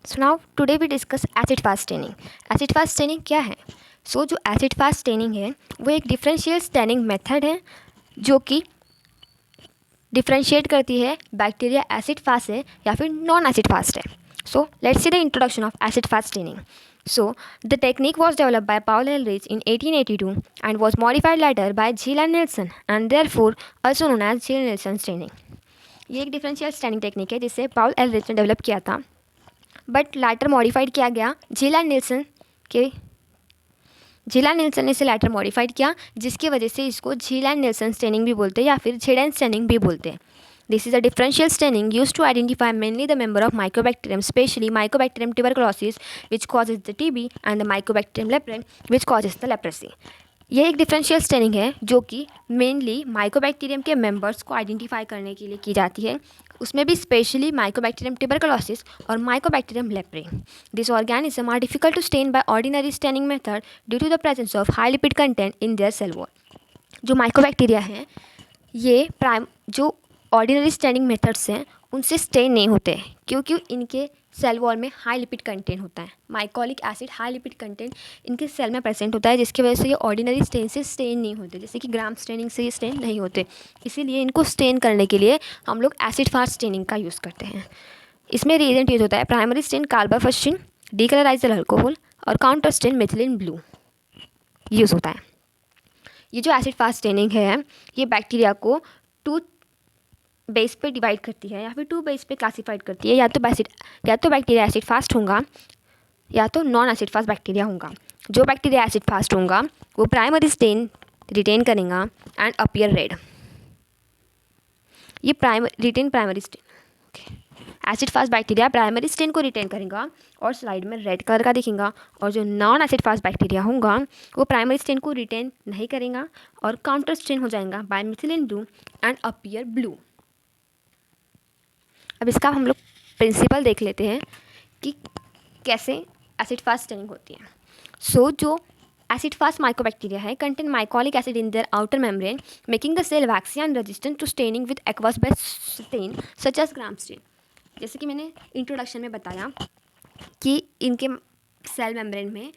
So now today we discuss acid fast staining. Acid fast staining क्या है? जो acid fast staining है वो एक डिफरेंशियल स्टेनिंग मेथड है जो कि डिफरेंशिएट करती है बैक्टीरिया एसिड फास्ट है या फिर नॉन एसिड फास्ट है। So let's see the introduction of acid fast staining. So, the technique was developed by Paul Ehrlich in 1882 and was modified later by Gill and Nielsen and therefore also known as Gill-Nielsen staining. ये एक differential staining technique है जिसे पाउल एलरिच ने develop किया था, but letter modified किया गया जिल एंड निल्सन के झील एंड निल्सन ने इसे लैटर मॉडिफाइड किया, जिसकी वजह से इसको झील एंड निल्सन स्टेनिंग भी बोलते हैं या फिर झेडन स्टेनिंग भी बोलते हैं. This is a differential staining used to identify mainly the member of Mycobacterium, especially Mycobacterium tuberculosis, which causes the TB, and the Mycobacterium leprae, which causes the leprosy. ये एक डिफरेंशियल स्टेनिंग है जो कि mainly mycobacterium के members को identify करने के लिए की जाती है, उसमें भी स्पेशली माइकोबैक्टीरियम ट्यूबरकुलोसिस और mycobacterium leprae. This organism are difficult to stain by ordinary staining method due to the presence of high lipid content in their cell wall. जो माइकोबैक्टीरिया हैं ये जो ऑर्डिनरी स्टेनिंग मेथड्स हैं उनसे stand नहीं होते क्योंकि इनके सेल वॉल में हाई लिपिड कंटेंट होता है. Mycolic acid high lipid content इनके सेल में प्रेजेंट होता है, जिसकी वजह से ये ऑर्डिनरी स्टेन से स्टेन नहीं होते, जैसे कि ग्राम स्टेनिंग से ये स्टेन नहीं होते. इसीलिए इनको स्टेन करने के लिए हम लोग एसिड फास्ट स्टेनिंग का यूज़ करते हैं. इसमें रिएजेंट यूज होता है प्राइमरी स्टेन कार्बाफेसिन, डीकलराइज्ड अल्कोहल और counter stand methylene blue use होता है. ये जो एसिड फास्ट स्टेनिंग है ये बैक्टीरिया को टू बेस पे डिवाइड करती है या फिर टू बेस पे क्लासीफाइड करती है. या तो बैक्टीरिया एसिड फास्ट होगा या तो नॉन एसिड फास्ट बैक्टीरिया होगा. जो बैक्टीरिया एसिड फास्ट होगा वो प्राइमरी स्टेन रिटेन करेगा एंड अपीयर रेड. ये primary stain acid fast bacteria primary stain को रिटेन करेगा और स्लाइड में रेड कलर का दिखेगा, और जो नॉन एसिड फास्ट बैक्टीरिया होगा वो प्राइमरी स्टेन को रिटेन नहीं करेगा और काउंटर स्टेन हो जाएगा by methylene blue and appear blue. अब इसका हम लोग प्रिंसिपल देख लेते हैं कि कैसे एसिड फास्ट स्टेनिंग होती है. जो एसिड फास्ट माइकोबैक्टीरिया है contain mycolic acid in their outer membrane making the cell waxy and resistant to staining with aqueous based stain such as Gram stain. जैसे कि मैंने इंट्रोडक्शन में बताया कि इनके सेल मेम्ब्रेन में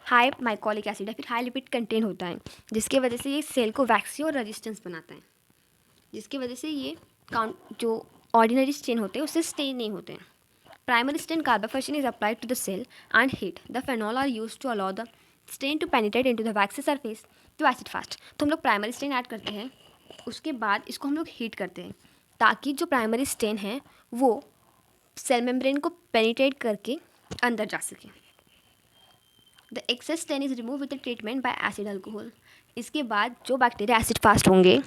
हाई माइकोलिक एसिड या फिर हाई लिपिड कंटेंट होता है, जिसकी वजह से ये सेल को वैक्सी और रेजिस्टेंस बनाता है, जिसकी वजह से ये जो ऑर्डिनरी स्टेन होते हैं उससे स्टेन नहीं होते हैं. Primary stain carbol fuchsin is applied to the cell and heat. The phenol are use to allow the stain to penetrate into the waxy surface to acid fast. तो हम लोग प्राइमरी स्टेन ऐड करते हैं, उसके बाद इसको हम लोग हीट करते हैं ताकि जो प्राइमरी स्टेन है वो सेल मेम्ब्रेन को पेनिट्रेट करके अंदर जा सके. The excess stain is remove with the treatment by acid alcohol. इसके बाद जो बैक्टीरिया एसिड फास्ट होंगे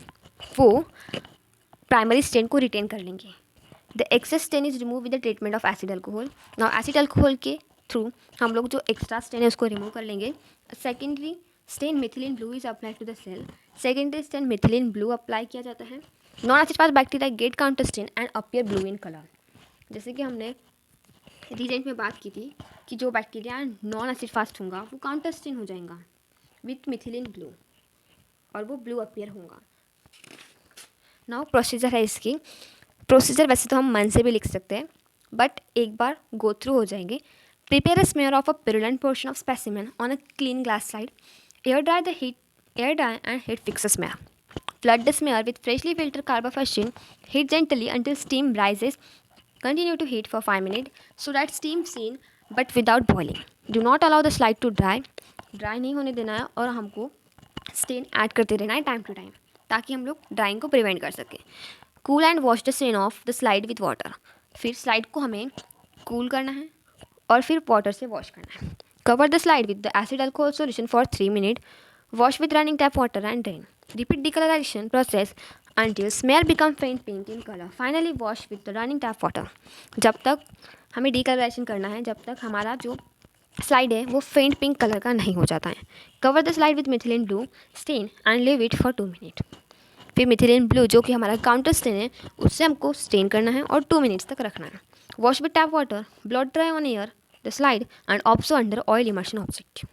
वो प्राइमरी स्टेन को रिटेन कर लेंगे. The excess stain is remove with the treatment of acid alcohol. Now acid alcohol के through हम लोग जो एक्स्ट्रा स्टेन है उसको रिमूव कर लेंगे. Secondary stain methylene blue is applied to the cell. Secondary stain methylene blue apply किया जाता है. Non acid fast bacteria get counter stain and appear blue in colour. जैसे कि हमने रीजेंट में बात की थी कि जो बैक्टीरिया नॉन एसिड फास्ट होगा वो काउंटर स्टेन हो जाएगा विथ मिथिलीन ब्लू और वो ब्लू अपीयर होगा. नाउ प्रोसीजर है इसकी. प्रोसीजर वैसे तो हम मन से भी लिख सकते हैं, बट एक बार गो थ्रू हो जाएंगे. Prepare a smear of a purulent portion of specimen on a clean glass slide. Air dry and heat fix a smear. Flood the smear with freshly filtered carbafesin. Heat gently until steam rises. Continue to heat for 5 minutes so that steam seen but without boiling. Do not allow the slide to dry. Dry नहीं होने देना है और हमको stand add करते रहना है time to time ताकि हम लोग ड्राइंग को प्रिवेंट कर सकें. Cool and wash the stain of the slide with water. फिर स्लाइड को हमें कूल करना है और फिर वाटर से वॉश करना है. Cover the slide with the acid alcohol solution for 3 minutes. Wash with running tap water and drain. Repeat decolorization process until smear become faint pink in color. Finally wash with the running tap water. जब तक हमें decolourisation करना है जब तक हमारा जो slide है वो फेंट पिंक कलर का नहीं हो जाता है. Cover the slide with methylene blue stain and leave it for 2 minutes. फिर मिथिलीन ब्लू जो कि हमारा काउंटर स्टेन है उससे हमको स्टेन करना है और 2 minutes तक रखना है. Wash with tap water. Blot dry on air the slide and observe under oil immersion objective.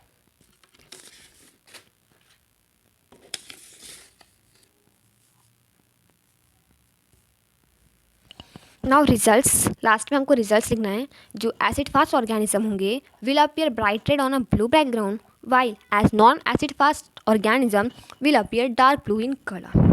Now results, लास्ट में हमको रिजल्ट्स लिखना है। जो एसिड फास्ट ऑर्गेनिज्म होंगे will appear bright red on a blue background, while as non acid fast organism will appear dark blue in colour.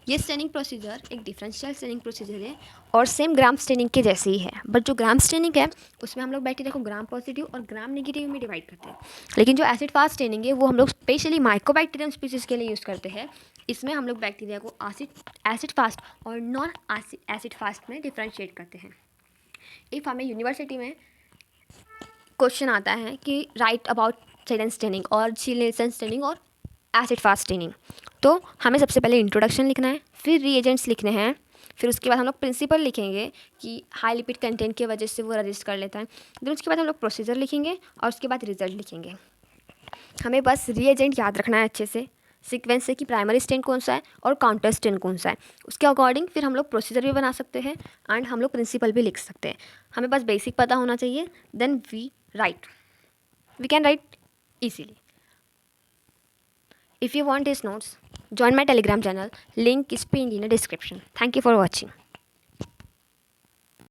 ये staining procedure एक differential staining procedure है और सेम ग्राम स्टेनिंग के जैसे ही है, but जो gram staining है उसमें हम लोग बैक्टीरिया को ग्राम पॉजिटिव और ग्राम नेगेटिव में डिवाइड करते हैं। लेकिन जो एसिड फास्ट स्टेनिंग है वो हम लोग स्पेशली माइकोबैक्टीरियम स्पीसीज के लिए यूज़ करते हैं। इसमें हम लोग बैक्टीरिया को एसिड फास्ट और नॉन एसिड फास्ट में डिफ्रेंशिएट करते हैं। इफ़ हमें यूनिवर्सिटी में क्वेश्चन आता है कि राइट अबाउट सेलन स्टेनिंग और चिलेसन स्टेनिंग और एसिड फास्ट स्टेनिंग, तो हमें सबसे पहले इंट्रोडक्शन लिखना है, फिर रिएजेंट्स लिखने हैं, फिर उसके बाद हम लोग प्रिंसिपल लिखेंगे कि हाई लिपिड कंटेंट की वजह से वो रजिस्ट कर लेता है। फिर उसके बाद हम लोग प्रोसीजर लिखेंगे और उसके बाद रिजल्ट लिखेंगे। हमें बस रिएजेंट याद रखना है अच्छे से, सीक्वेंस से कि प्राइमरी स्टेन कौन सा है और काउंटर स्टेन कौन सा है। उसके अकॉर्डिंग फिर हम लोग प्रोसीजर भी बना सकते हैं एंड हम लोग प्रिंसिपल भी लिख सकते हैं। हमें बस बेसिक पता होना चाहिए, then we can write easily. If you want these notes, join my Telegram channel. Link is pinned in the description. Thank you for watching.